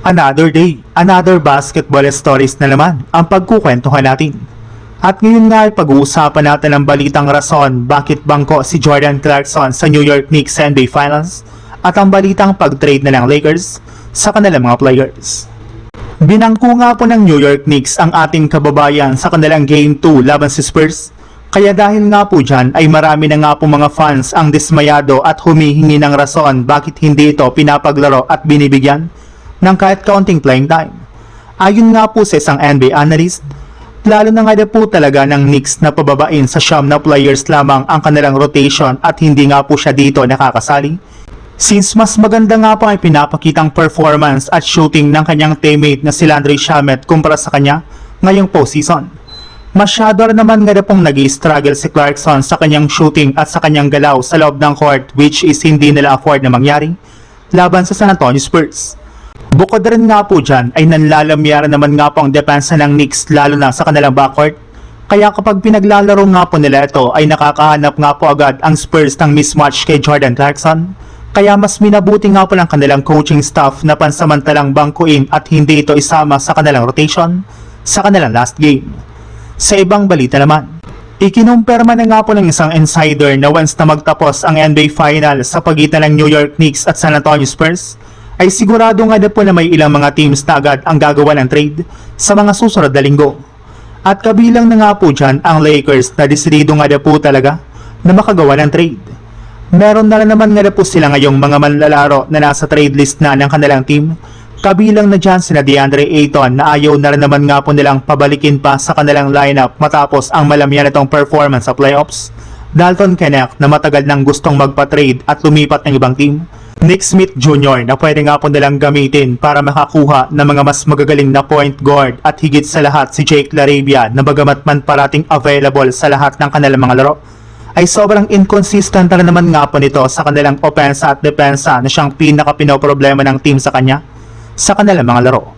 Another day, another basketball stories na naman ang pagkukwentuhan natin. At ngayon nga ay pag-uusapan natin ang balitang rason bakit bangko si Jordan Clarkson sa New York Knicks NBA Finals at ang balitang pag-trade na ng Lakers sa kanilang mga players. Binangko nga po ng New York Knicks ang ating kababayan sa kanilang Game 2 laban sa Spurs. Kaya dahil nga po dyan ay marami na nga po mga fans ang dismayado at humihingi ng rason bakit hindi ito pinapaglaro at binibigyan ng kahit kaunting playing time. Ayon nga po sa isang NBA analyst, lalo na nga po talaga ng Knicks na pababain sa siyam na players lamang ang kanilang rotation at hindi nga po siya dito nakakasali. Since mas maganda nga po ay pinapakitang performance at shooting ng kanyang teammate na si Landry Shamet kumpara sa kanya ngayong postseason. Masyado rin naman nga pong nag-i-struggle si Clarkson sa kanyang shooting at sa kanyang galaw sa loob ng court which is hindi nila afford na mangyari laban sa San Antonio Spurs. Bukod rin nga po dyan ay nanlalamyaran naman nga po ang depensa ng Knicks lalo na sa kanilang backcourt. Kaya kapag pinaglalaro nga po nila ito ay nakakahanap nga po agad ang Spurs ng mismatch kay Jordan Clarkson. Kaya mas minabuti nga po ng kanilang coaching staff na pansamantalang bangkuin at hindi ito isama sa kanilang rotation sa kanilang last game. Sa ibang balita naman, ikinumpirma na nga po ng isang insider na once na magtapos ang NBA Final sa pagitan ng New York Knicks at San Antonio Spurs, ay sigurado nga na po na may ilang mga teams na agad ang gagawa ng trade sa mga susunod na linggo. At kabilang na nga po dyan ang Lakers na desidido nga na po talaga na makagawa ng trade. Meron na naman nga na po sila ngayong mga manlalaro na nasa trade list na ng kanilang team. Kabilang na dyan sina DeAndre Ayton na ayaw na rin naman nga po nilang pabalikin pa sa kanilang lineup matapos ang malamyan itong performance sa playoffs. Dalton Knecht na matagal nang gustong magpa-trade at lumipat ng ibang team. Nick Smith Jr. na pwede nga po nilang gamitin para makakuha ng mga mas magagaling na point guard at higit sa lahat si Jake LaRavia na bagamat man parating available sa lahat ng kanilang mga laro ay sobrang inconsistent na naman nga po nito sa kanilang opensa at depensa na siyang pinaka-pinoproblema ng team sa kanya sa kanilang mga laro.